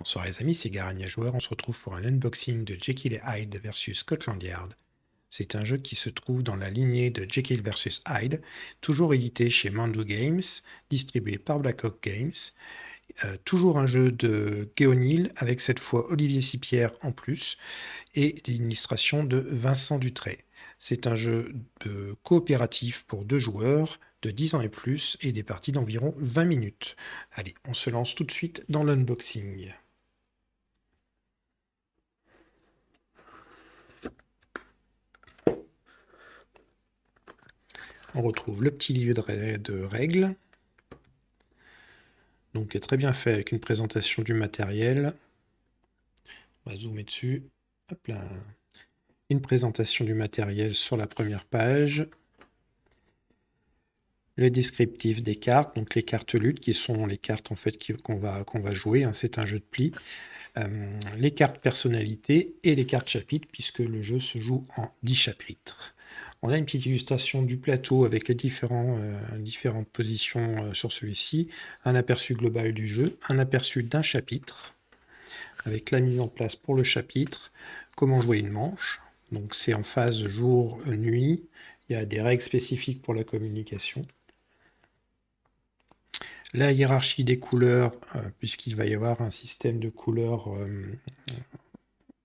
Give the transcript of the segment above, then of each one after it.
Bonsoir les amis, c'est Garania Joueur. On se retrouve pour un unboxing de Jekyll et Hyde versus Scotland Yard. C'est un jeu qui se trouve dans la lignée de Jekyll vs Hyde, toujours édité chez Mandu Games, distribué par Black Hawk Games. Toujours un jeu de Guéonil, avec cette fois Olivier Sipierre en plus, et l'illustration de Vincent Dutray. C'est un jeu de coopératif pour 2 joueurs, de 10 ans et plus, et des parties d'environ 20 minutes. Allez, on se lance tout de suite dans l'unboxing. On retrouve le petit livre de règles, donc qui est très bien fait avec une présentation du matériel. On va zoomer dessus. Hop là. Une présentation du matériel sur la première page. Le descriptif des cartes, donc les cartes lutte qui sont les cartes en fait qu'on va jouer, hein, c'est un jeu de pli. Les cartes personnalité et les cartes chapitres puisque le jeu se joue en 10 chapitres. On a une petite illustration du plateau avec les différentes positions sur celui-ci, un aperçu global du jeu, un aperçu d'un chapitre, avec la mise en place pour le chapitre, comment jouer une manche, donc c'est en phase jour-nuit, il y a des règles spécifiques pour la communication. La hiérarchie des couleurs, puisqu'il va y avoir un système de couleurs,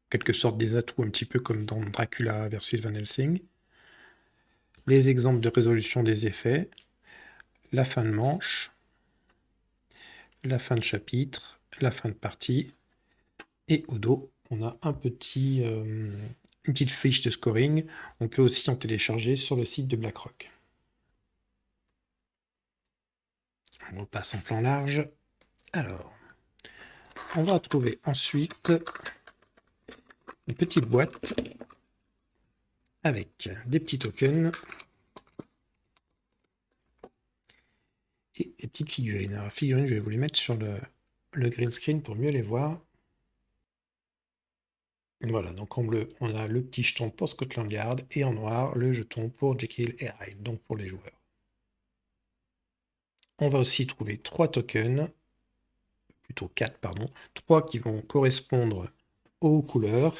quelque sorte des atouts, un petit peu comme dans Dracula versus Van Helsing. Les exemples de résolution des effets, la fin de manche, la fin de chapitre, la fin de partie, et au dos, on a une petite fiche de scoring. On peut aussi en télécharger sur le site de BlackRock. On repasse en plan large. Alors, on va trouver ensuite une petite boîte avec des petits tokens et des petites figurines. Alors, figurines, je vais vous les mettre sur le green screen pour mieux les voir. Voilà, donc en bleu, on a le petit jeton pour Scotland Yard et en noir, le jeton pour Jekyll et Hyde, donc pour les joueurs. On va aussi trouver 3 tokens, plutôt 4, pardon, 3 qui vont correspondre aux couleurs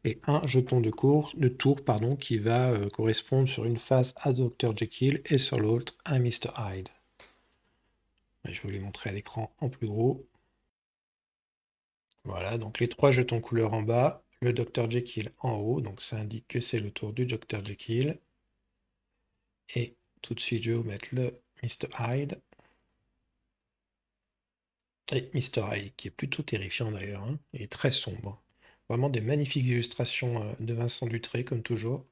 et un jeton de tour qui va correspondre sur une face à Dr. Jekyll et sur l'autre à Mr. Hyde. Je vais vous les montrer à l'écran en plus gros. Voilà, donc les 3 jetons couleurs en bas, le Dr. Jekyll en haut, donc ça indique que c'est le tour du Dr. Jekyll. Et tout de suite, je vais vous mettre le Mr. Hyde. Et Mr. Hyde, qui est plutôt terrifiant d'ailleurs, hein, et très sombre. Vraiment des magnifiques illustrations de Vincent Dutray, comme toujours.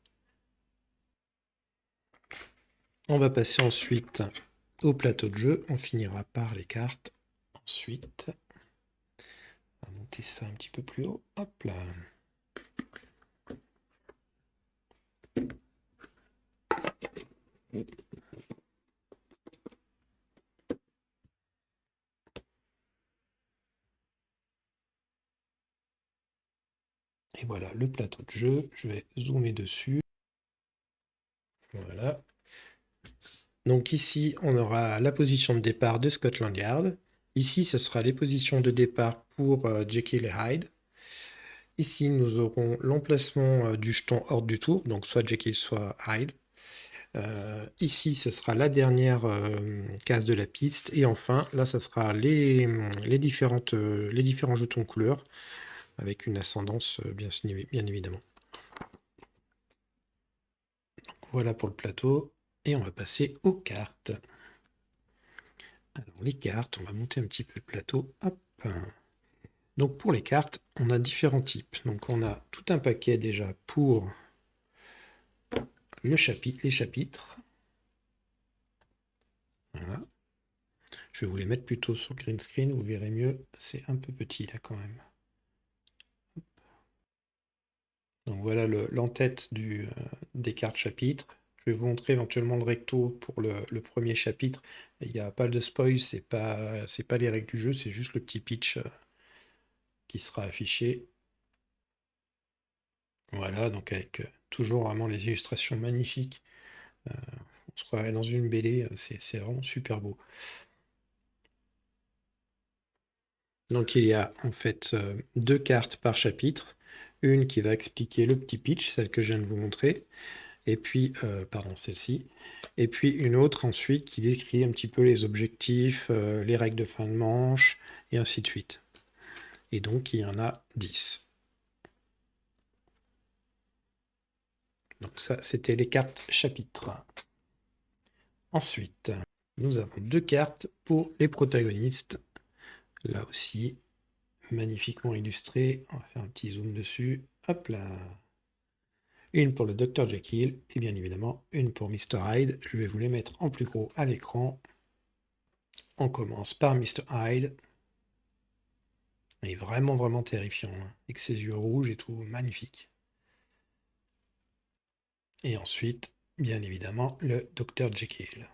On va passer ensuite au plateau de jeu. On finira par les cartes. Ensuite, on va monter ça un petit peu plus haut. Hop là. Et voilà le plateau de jeu. Je vais zoomer dessus. Voilà. Donc ici, on aura la position de départ de Scotland Yard. Ici, ce sera les positions de départ pour Jekyll et Hyde. Ici, nous aurons l'emplacement du jeton hors du tour, donc soit Jekyll, soit Hyde. Ici, ce sera la dernière case de la piste. Et enfin, là, ça sera les différents jetons couleurs, avec une ascendance, bien évidemment. Donc, voilà pour le plateau. Et on va passer aux cartes. Alors, les cartes, on va monter un petit peu le plateau. Hop. Donc, pour les cartes, on a différents types. Donc, on a tout un paquet déjà pour les chapitres. Voilà. Je vais vous les mettre plutôt sur green screen, vous verrez mieux. C'est un peu petit là quand même. Donc voilà l'entête des cartes chapitres. Je vais vous montrer éventuellement le recto pour le premier chapitre. Il n'y a pas de spoil, c'est pas les règles du jeu, c'est juste le petit pitch qui sera affiché. Voilà, donc avec toujours vraiment les illustrations magnifiques. On se croirait dans une BD, c'est vraiment super beau. Donc il y a en fait 2 cartes par chapitre. Une qui va expliquer le petit pitch, celle que je viens de vous montrer, et puis, pardon, celle-ci, et puis une autre ensuite qui décrit un petit peu les objectifs, les règles de fin de manche, et ainsi de suite. Et donc il y en a 10. Donc ça, c'était les cartes chapitres. Ensuite, nous avons 2 cartes pour les protagonistes. Là aussi, magnifiquement illustrées. On va faire un petit zoom dessus. Hop là. Une pour le Dr Jekyll et bien évidemment une pour Mr Hyde. Je vais vous les mettre en plus gros à l'écran. On commence par Mr Hyde. Il est vraiment vraiment terrifiant, hein, avec ses yeux rouges et tout, magnifique. Et ensuite, bien évidemment, le Dr Jekyll.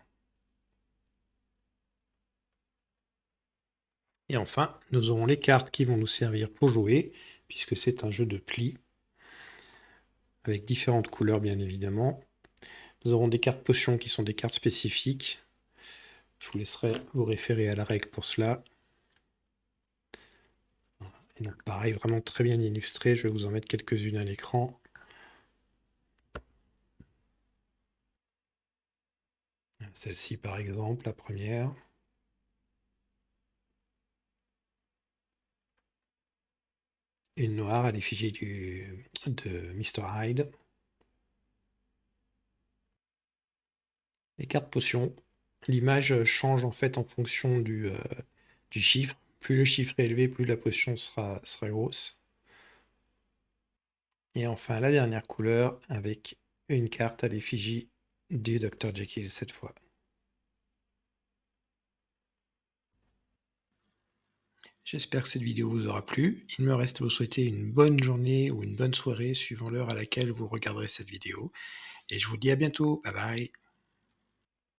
Et enfin, nous aurons les cartes qui vont nous servir pour jouer, puisque c'est un jeu de plis, avec différentes couleurs bien évidemment. Nous aurons des cartes potions qui sont des cartes spécifiques. Je vous laisserai vous référer à la règle pour cela. Et donc pareil, vraiment très bien illustré. Je vais vous en mettre quelques-unes à l'écran. Celle-ci par exemple, la première. Une noire à l'effigie de Mr Hyde. Les cartes potions. L'image change en fait en fonction du chiffre. Plus le chiffre est élevé, plus la potion sera grosse. Et enfin la dernière couleur avec une carte à l'effigie du Dr Jekyll cette fois. J'espère que cette vidéo vous aura plu. Il me reste à vous souhaiter une bonne journée ou une bonne soirée suivant l'heure à laquelle vous regarderez cette vidéo. Et je vous dis à bientôt. Bye bye.